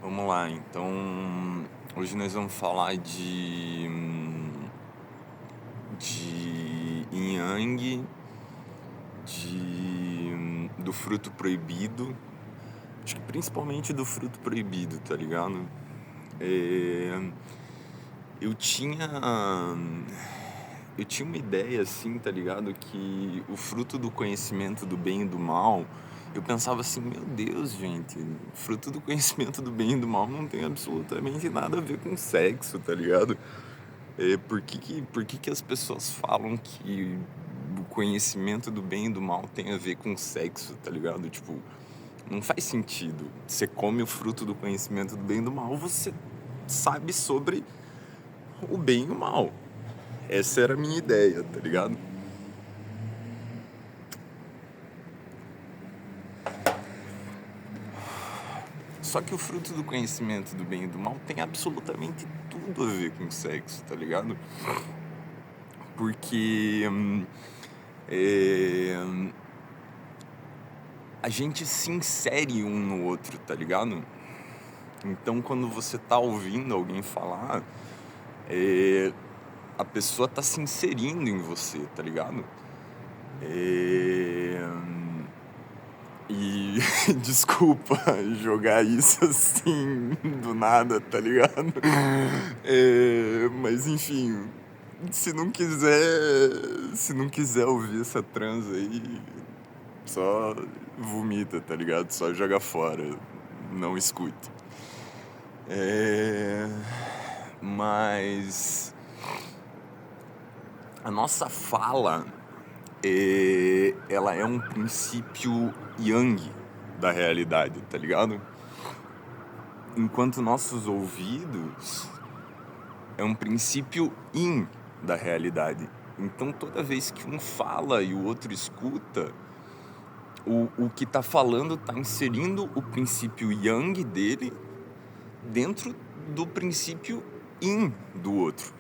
Vamos lá, então hoje nós vamos falar de yin yang, do fruto proibido, acho que principalmente do fruto proibido, tá ligado? Eu tinha eu tinha uma ideia assim, tá ligado? Que o fruto do conhecimento do bem e do mal, eu pensava assim, meu Deus, gente, fruto do conhecimento do bem e do mal não tem absolutamente nada a ver com sexo, tá ligado? Por que as pessoas falam que o conhecimento do bem e do mal tem a ver com sexo, tá ligado? Tipo, não faz sentido. Você come o fruto do conhecimento do bem e do mal, você sabe sobre o bem e o mal. Essa era a minha ideia, tá ligado? Só que o fruto do conhecimento do bem e do mal tem absolutamente tudo a ver com sexo, tá ligado? Porque a gente se insere um no outro, tá ligado? Então, quando você tá ouvindo alguém falar, a pessoa tá se inserindo em você, tá ligado? E desculpa jogar isso assim do nada, tá ligado? Mas enfim, se não quiser ouvir essa transa aí, só vomita, tá ligado? Só joga fora, não escute. Mas a nossa fala, ela é um princípio yang da realidade, tá ligado? Enquanto nossos ouvidos é um princípio yin da realidade. Então toda vez que um fala e o outro escuta, o que tá falando tá inserindo o princípio yang dele dentro do princípio yin do outro,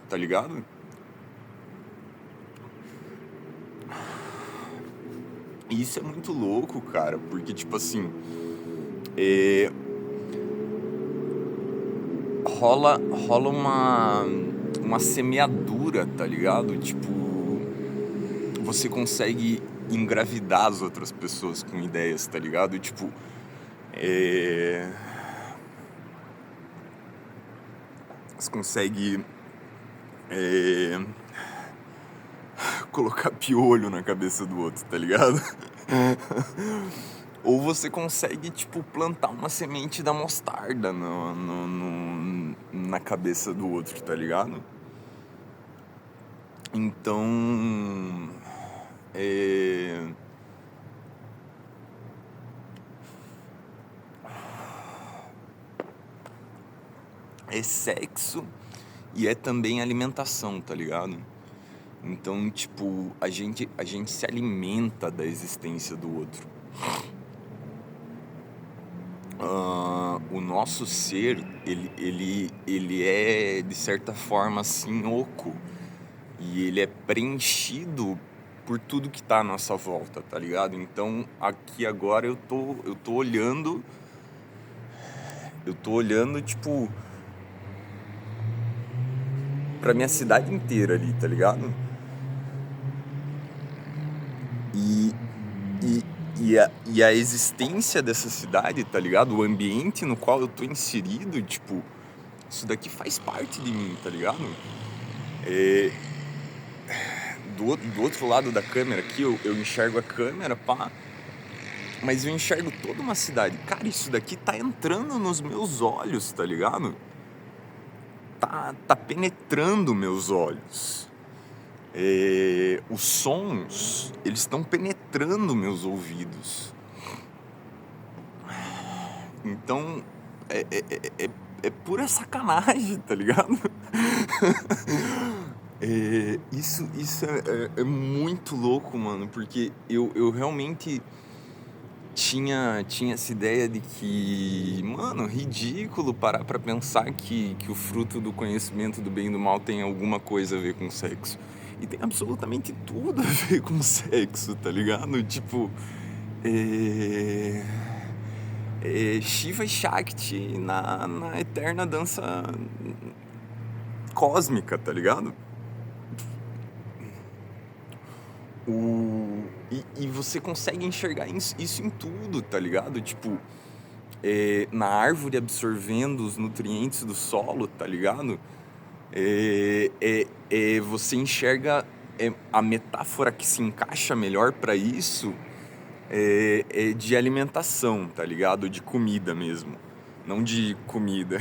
tá ligado? E isso é muito louco, cara, porque, tipo assim, rola uma semeadura, tá ligado? Tipo, você consegue engravidar as outras pessoas com ideias, tá ligado? Tipo, você consegue colocar piolho na cabeça do outro, tá ligado? Ou você consegue, tipo, plantar uma semente da mostarda na cabeça do outro, tá ligado? Então, é sexo e é também alimentação, tá ligado? Então, tipo, a gente se alimenta da existência do outro. O nosso ser, ele é, de certa forma, assim, oco. E ele é preenchido por tudo que tá à nossa volta, tá ligado? Então, aqui agora eu tô olhando, tipo, pra minha cidade inteira ali, tá ligado? E, e, e a existência dessa cidade, tá ligado? O ambiente no qual eu tô inserido, tipo, isso daqui faz parte de mim, tá ligado? Do outro lado da câmera aqui, eu enxergo a câmera, pá, mas eu enxergo toda uma cidade. Cara, isso daqui tá entrando nos meus olhos, tá ligado? Tá penetrando meus olhos. Os sons, eles estão penetrando meus ouvidos. Então, é pura sacanagem, tá ligado? Isso é muito louco, mano, porque eu realmente tinha essa ideia de que, mano, ridículo parar pra pensar que o fruto do conhecimento do bem e do mal tem alguma coisa a ver com sexo. E tem absolutamente tudo a ver com sexo, tá ligado? Tipo, Shiva e Shakti na eterna dança cósmica, tá ligado? E você consegue enxergar isso em tudo, tá ligado? Tipo, na árvore absorvendo os nutrientes do solo, tá ligado? Você enxerga a metáfora que se encaixa melhor pra isso é de alimentação, tá ligado? De comida mesmo, não de comida.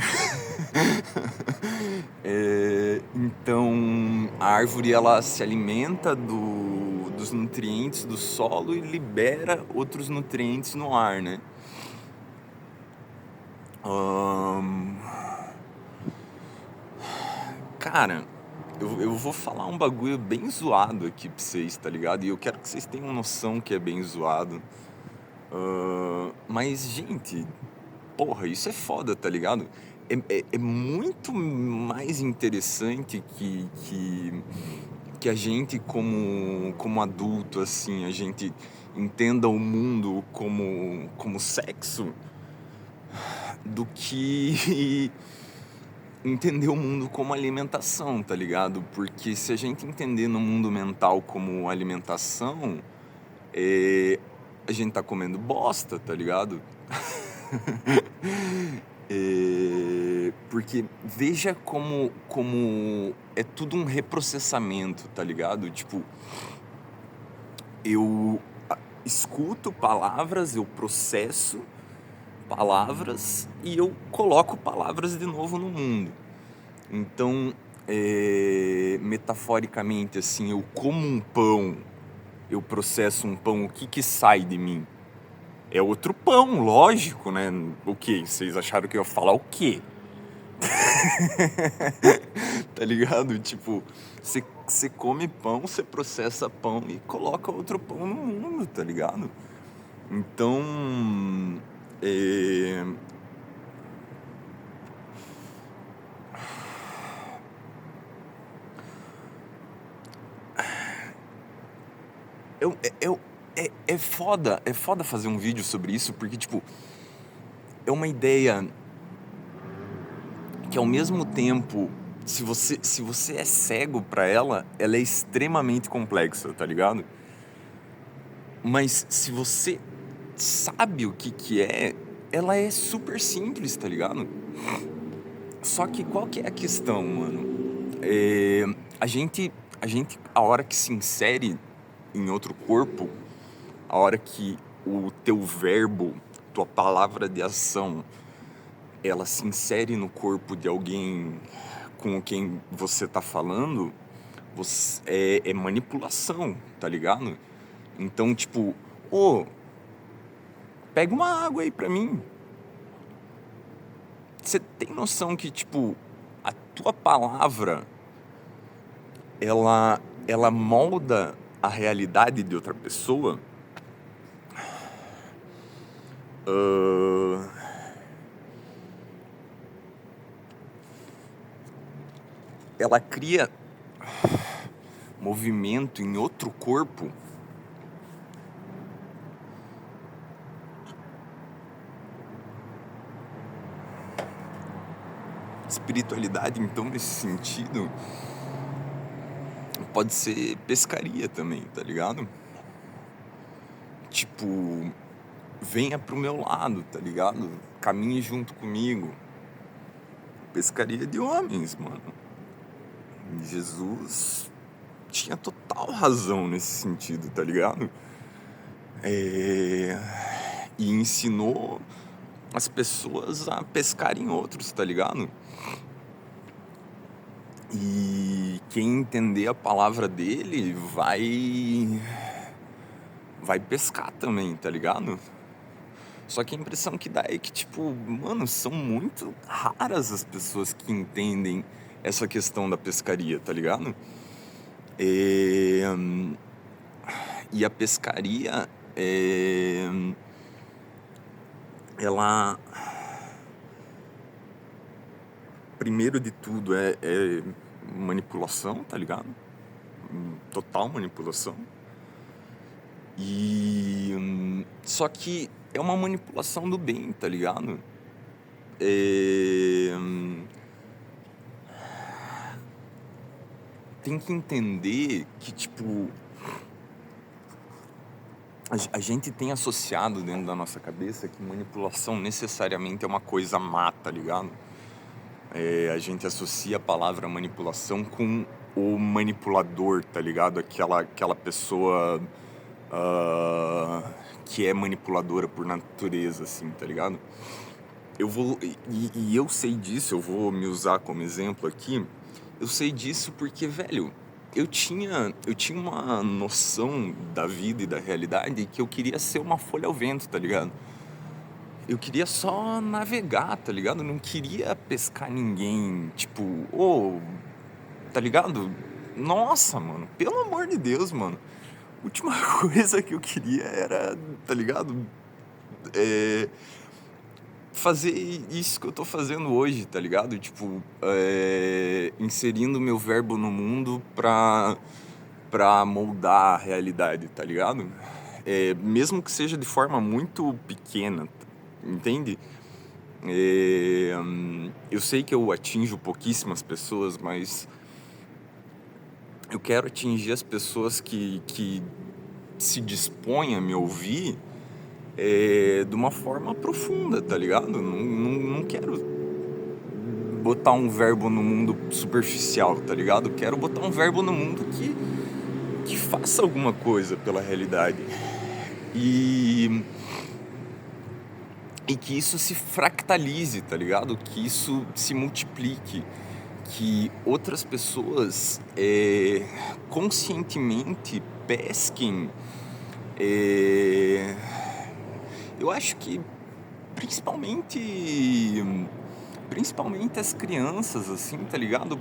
Então, a árvore ela se alimenta dos nutrientes do solo e libera outros nutrientes no ar, né? Ahn, Cara, eu vou falar um bagulho bem zoado aqui pra vocês, tá ligado? E eu quero que vocês tenham noção que é bem zoado. Mas, gente, porra, isso é foda, tá ligado? É muito mais interessante que a gente, como adulto, assim, a gente entenda o mundo como sexo, do que entender o mundo como alimentação, tá ligado? Porque se a gente entender no mundo mental como alimentação, é, a gente tá comendo bosta, tá ligado? Porque veja como é tudo um reprocessamento, tá ligado? Tipo, eu escuto palavras, eu processo palavras e eu coloco palavras de novo no mundo. Então, metaforicamente, assim, eu como um pão, eu processo um pão, o que sai de mim? É outro pão, lógico, né? O quê? Vocês acharam que eu ia falar o quê? Tá ligado? Tipo, você come pão, você processa pão e coloca outro pão no mundo, tá ligado? Então, é, eu, é foda fazer um vídeo sobre isso, porque, tipo, é uma ideia que ao mesmo tempo, se você é cego pra ela, ela é extremamente complexa, tá ligado? Mas se você sabe o que é, ela é super simples, tá ligado? Só que qual que é a questão, mano? É, a gente, a hora que se insere em outro corpo, a hora que o teu verbo, tua palavra de ação, ela se insere no corpo de alguém com quem você tá falando, é manipulação, tá ligado? Então, tipo, ô, pega uma água aí pra mim. Você tem noção que, tipo, a tua palavra, ela molda a realidade de outra pessoa? Ahn, ela cria movimento em outro corpo? Espiritualidade, então, nesse sentido, pode ser pescaria também, tá ligado? Tipo, venha pro meu lado, tá ligado? Caminhe junto comigo. Pescaria de homens, mano. Jesus tinha total razão nesse sentido, tá ligado? É, E ensinou as pessoas a pescarem outros, tá ligado? E quem entender a palavra dele vai pescar também, tá ligado? Só que a impressão que dá é que, tipo, mano, são muito raras as pessoas que entendem essa questão da pescaria, tá ligado? É, E a pescaria, ela, primeiro de tudo, é manipulação, tá ligado? Total manipulação. Só que é uma manipulação do bem, tá ligado? É, tem que entender que, tipo, a gente tem associado dentro da nossa cabeça que manipulação necessariamente é uma coisa má, tá ligado? A gente associa a palavra manipulação com o manipulador, tá ligado? Aquela pessoa que é manipuladora por natureza, assim, tá ligado? Eu sei disso, eu vou me usar como exemplo aqui. Eu sei disso porque, velho, eu tinha uma noção da vida e da realidade que eu queria ser uma folha ao vento, tá ligado? Eu queria só navegar, tá ligado? Eu não queria pescar ninguém, tipo, tá ligado? Nossa, mano, pelo amor de Deus, mano. A última coisa que eu queria era, tá ligado? É, fazer isso que eu tô fazendo hoje, tá ligado? Tipo, inserindo meu verbo no mundo pra moldar a realidade, tá ligado? Mesmo que seja de forma muito pequena, entende? Eu sei que eu atinjo pouquíssimas pessoas, mas eu quero atingir as pessoas que se dispõem a me ouvir de uma forma profunda, tá ligado? Não quero botar um verbo no mundo superficial, tá ligado? Quero botar um verbo no mundo que faça alguma coisa pela realidade. E que isso se fractalize, tá ligado? Que isso se multiplique. Que outras pessoas conscientemente pesquem. Eu acho que principalmente as crianças, assim, tá ligado?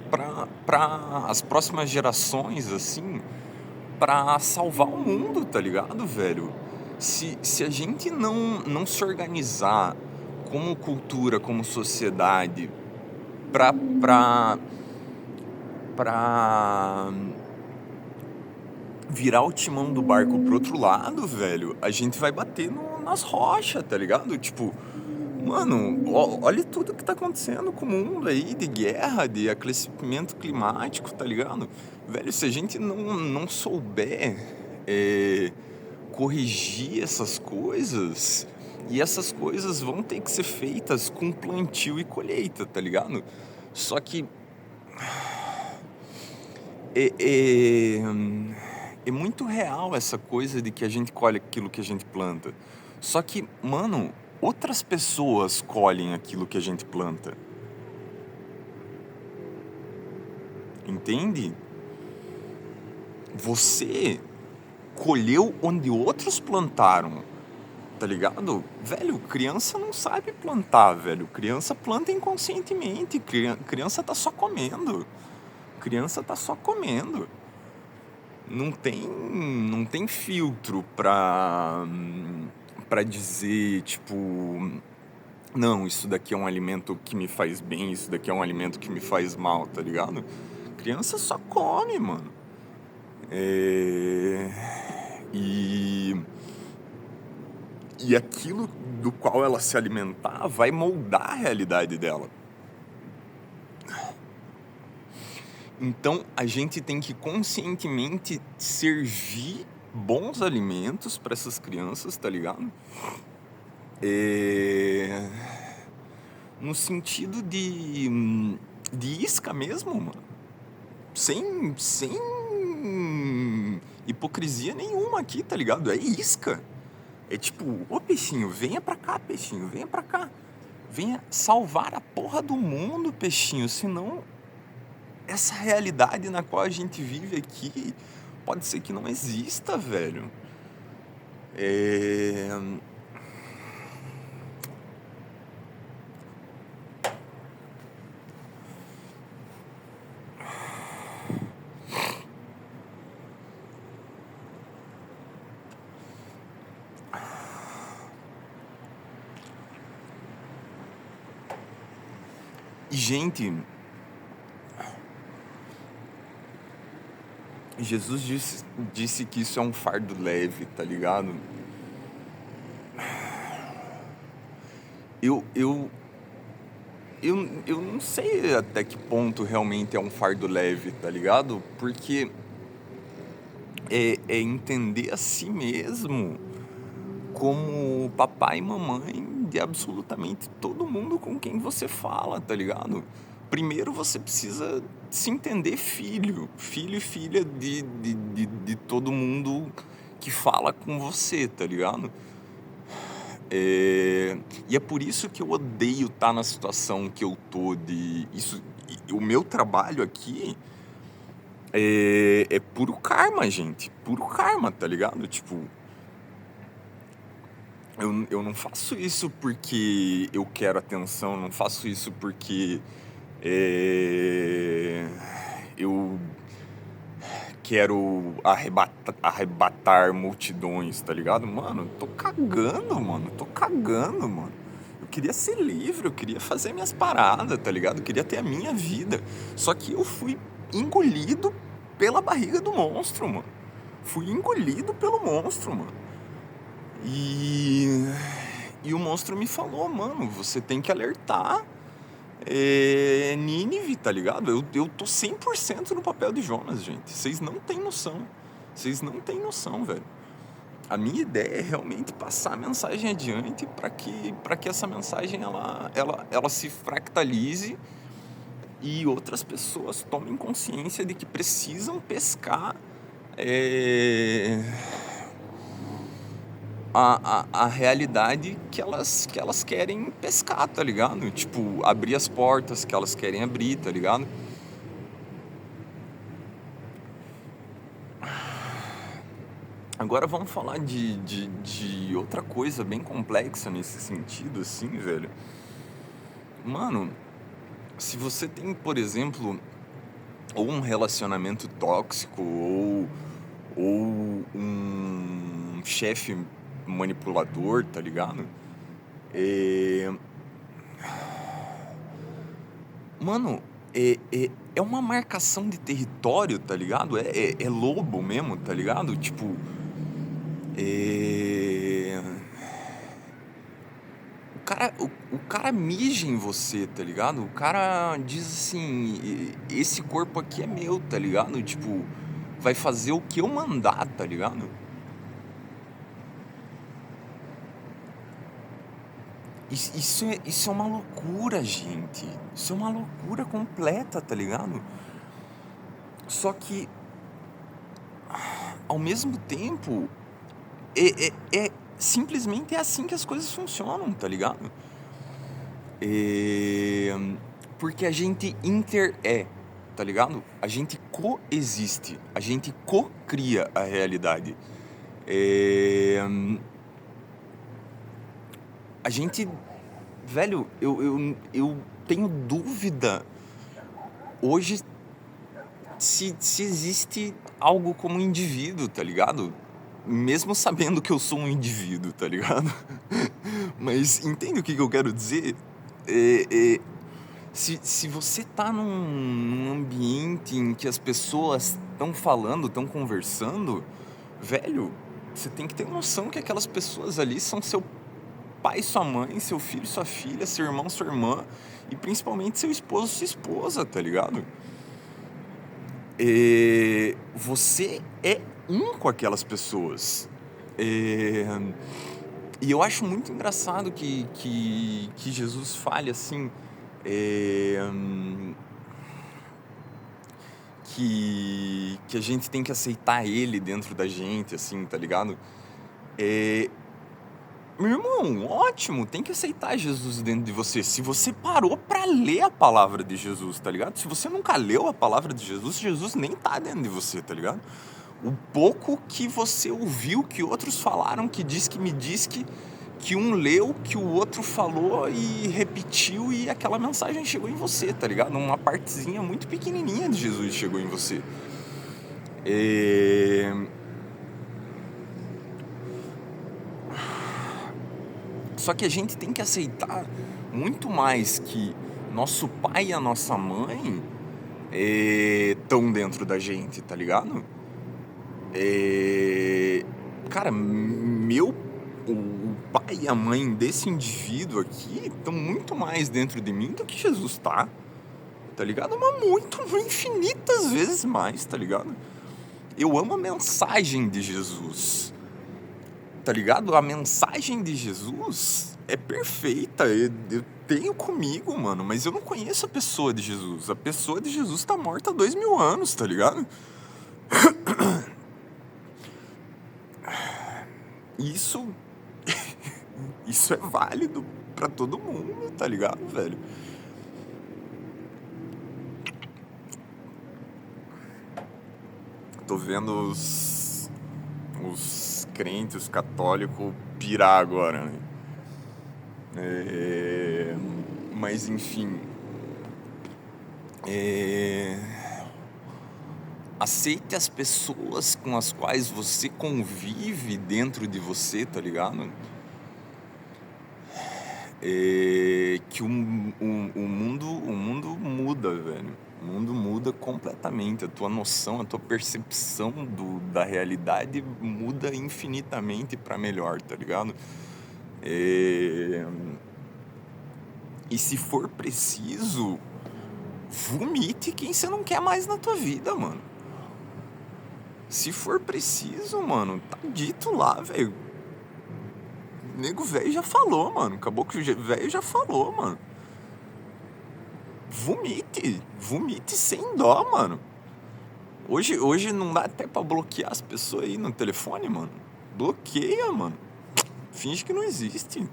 Pra as próximas gerações, assim, pra salvar o mundo, tá ligado, velho? Se a gente não se organizar como cultura, como sociedade, pra, pra, pra virar o timão do barco pro outro lado, velho, a gente vai bater nas rochas, tá ligado? Tipo, mano, olha tudo que tá acontecendo com o mundo aí, de guerra, de aquecimento climático, tá ligado? Velho, se a gente não souber corrigir essas coisas, e essas coisas vão ter que ser feitas com plantio e colheita, tá ligado? Só que é, é, é muito real essa coisa de que a gente colhe aquilo que a gente planta. Só que, mano, outras pessoas colhem aquilo que a gente planta. Entende? Você colheu onde outros plantaram, tá ligado? Velho, criança não sabe plantar, velho. Criança planta inconscientemente. Criança tá só comendo. Criança tá só comendo. Não tem filtro pra dizer, tipo, não, isso daqui é um alimento que me faz bem, isso daqui é um alimento que me faz mal, tá ligado? Criança só come, mano. É... E, e aquilo do qual ela se alimentar vai moldar a realidade dela. Então a gente tem que conscientemente servir bons alimentos para essas crianças, tá ligado? No sentido de isca mesmo, mano. Sem hipocrisia nenhuma aqui, tá ligado? É isca. É tipo, ô peixinho, venha pra cá, peixinho, venha pra cá. Venha salvar a porra do mundo, peixinho, senão essa realidade na qual a gente vive aqui pode ser que não exista, velho. É... Jesus disse que isso é um fardo leve, tá ligado? Eu, eu, eu não sei até que ponto realmente é um fardo leve, tá ligado? Porque é entender a si mesmo como papai e mamãe de absolutamente todo mundo com quem você fala, tá ligado? Primeiro você precisa se entender filho e filha de todo mundo que fala com você, tá ligado? E é por isso que eu odeio estar na situação que eu tô de isso. O meu trabalho aqui é puro karma, gente. Puro karma, tá ligado? Tipo, eu não faço isso porque eu quero atenção, não faço isso porque eu quero arrebatar multidões, tá ligado? Mano, tô cagando, mano. Tô cagando, mano. Eu queria ser livre, eu queria fazer minhas paradas, tá ligado? Eu queria ter a minha vida. Só que eu fui engolido pela barriga do monstro, mano. Fui engolido pelo monstro, mano. E o monstro me falou, mano, você tem que alertar Nínive, tá ligado? Eu tô 100% no papel de Jonas, gente. Vocês não têm noção. Vocês não têm noção, velho. A minha ideia é realmente passar a mensagem adiante para que essa mensagem ela se fractalize e outras pessoas tomem consciência de que precisam pescar a realidade que elas querem pescar, tá ligado? Tipo, abrir as portas que elas querem abrir, tá ligado? Agora vamos falar de outra coisa bem complexa nesse sentido, assim, velho. Mano, se você tem, por exemplo, ou um relacionamento tóxico, ou um chefe manipulador, tá ligado? Mano, é uma marcação de território, tá ligado? É lobo mesmo, tá ligado? Tipo, o cara mija em você, tá ligado? O cara diz assim, esse corpo aqui é meu, tá ligado? Tipo, vai fazer o que eu mandar, tá ligado? Isso é uma loucura, gente. Isso é uma loucura completa, tá ligado? Só que, ao mesmo tempo, simplesmente é assim que as coisas funcionam, tá ligado? Porque a gente tá ligado? A gente coexiste, a gente co-cria a realidade. A gente, velho, eu tenho dúvida hoje se existe algo como indivíduo, tá ligado? Mesmo sabendo que eu sou um indivíduo, tá ligado? Mas entende o que eu quero dizer? Se você tá num ambiente em que as pessoas estão falando, estão conversando, velho, você tem que ter noção que aquelas pessoas ali são seu pai, sua mãe, seu filho, sua filha, seu irmão, sua irmã e principalmente seu esposo, sua esposa, tá ligado? Você é um com aquelas pessoas. E eu acho muito engraçado que Jesus fale assim, que a gente tem que aceitar ele dentro da gente, assim, tá ligado? Meu irmão, ótimo, tem que aceitar Jesus dentro de você. Se você parou pra ler a palavra de Jesus, tá ligado? Se você nunca leu a palavra de Jesus, Jesus nem tá dentro de você, tá ligado? O pouco que você ouviu, que outros falaram, que me diz que um leu, que o outro falou e repetiu e aquela mensagem chegou em você, tá ligado? Uma partezinha muito pequenininha de Jesus chegou em você. Só que a gente tem que aceitar muito mais que nosso pai e a nossa mãe estão dentro da gente, tá ligado? Cara, o pai e a mãe desse indivíduo aqui estão muito mais dentro de mim do que Jesus tá ligado? Mas muito, infinitas vezes mais, tá ligado? Eu amo a mensagem de Jesus, tá ligado? A mensagem de Jesus é perfeita, eu tenho comigo, mano, mas eu não conheço a pessoa de Jesus. A pessoa de Jesus tá morta há 2000 anos, tá ligado? Isso, isso é válido pra todo mundo, tá ligado, velho? Tô vendo os crentes, os católicos pirar agora, né? Mas enfim, aceite as pessoas com as quais você convive dentro de você, tá ligado? Que o mundo muda, velho. O mundo muda completamente. A tua noção, a tua percepção da realidade muda infinitamente pra melhor, tá ligado? E se for preciso, vomite quem você não quer mais na tua vida, mano. Se for preciso, mano, tá dito lá, velho. O nego velho já falou, mano. Caboclo velho já falou, mano. Vomite sem dó, mano. Hoje não dá até pra bloquear as pessoas aí no telefone, mano. Bloqueia, mano. Finge que não existe.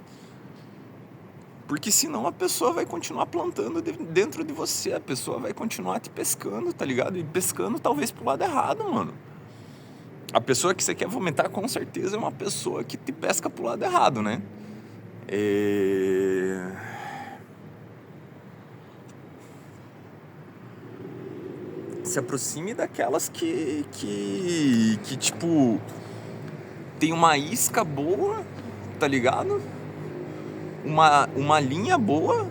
Porque senão a pessoa vai continuar plantando dentro de você. A pessoa vai continuar te pescando, tá ligado? E pescando talvez pro lado errado, mano. A pessoa que você quer vomitar com certeza é uma pessoa que te pesca pro lado errado, né? Se aproxime daquelas que tipo, tem uma isca boa, tá ligado? Uma linha boa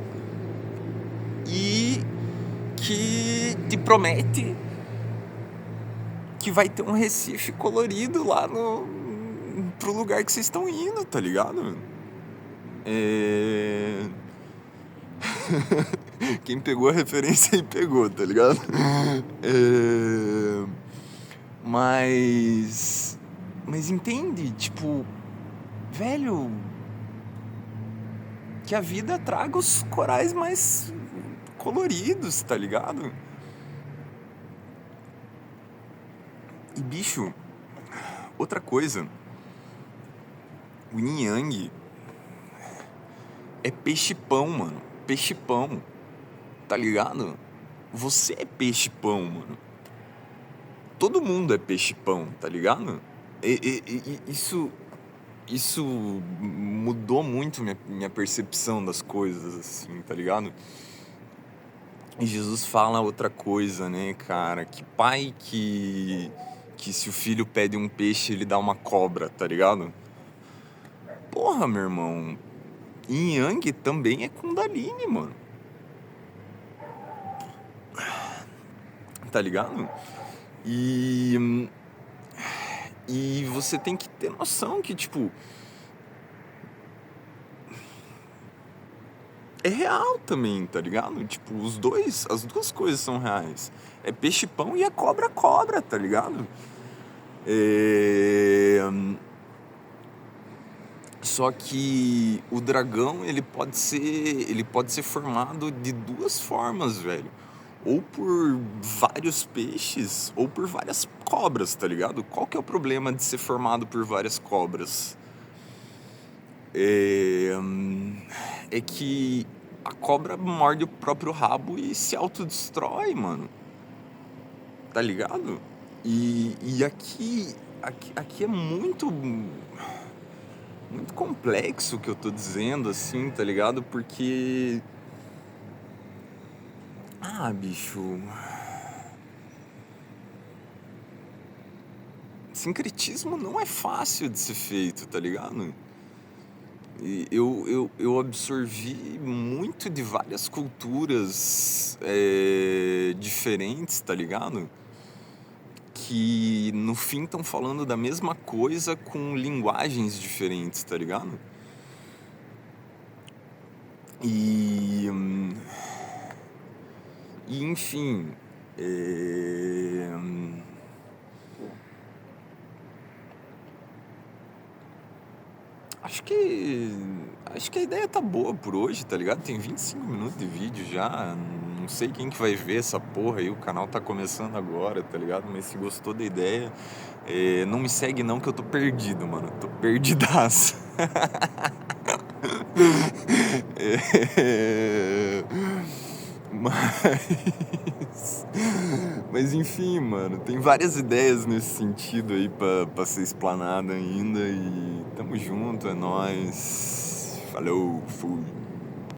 e que te promete que vai ter um Recife colorido lá pro lugar que vocês estão indo, tá ligado? Quem pegou a referência aí pegou, tá ligado? Mas entende? Tipo, velho, que a vida traga os corais mais coloridos, tá ligado? E bicho, outra coisa, o yin yang é peixe-pão, mano. Peixe-pão, tá ligado? Você é peixe-pão, mano. Todo mundo é peixe-pão, tá ligado? Isso mudou muito minha percepção das coisas, assim, tá ligado? E Jesus fala outra coisa, né, cara? Que pai que se o filho pede um peixe, ele dá uma cobra, tá ligado? Porra, meu irmão. Yin Yang também é Kundalini, mano. Tá ligado? E você tem que ter noção que, tipo, é real também, tá ligado? Tipo, as duas coisas são reais. É peixe-pão e é cobra-cobra, tá ligado? Só que o dragão, ele pode ser formado de duas formas, velho. Ou por vários peixes, ou por várias cobras, tá ligado? Qual que é o problema de ser formado por várias cobras? É que a cobra morde o próprio rabo e se autodestrói, mano. Tá ligado? E aqui é muito complexo o que eu tô dizendo, assim, tá ligado? Porque... bicho... Sincretismo não é fácil de ser feito, tá ligado? E eu absorvi muito de várias culturas diferentes, tá ligado? que no fim estão falando da mesma coisa com linguagens diferentes, tá ligado? E enfim, acho que a ideia tá boa por hoje, tá ligado? Tem 25 minutos de vídeo já. Não sei quem que vai ver essa porra aí. O canal tá começando agora, tá ligado? Mas se gostou da ideia, não me segue não, que eu tô perdido, mano. Tô perdidaço. Mas enfim, mano, tem várias ideias nesse sentido aí pra ser explanada ainda. E tamo junto, é nóis. Falou, fui.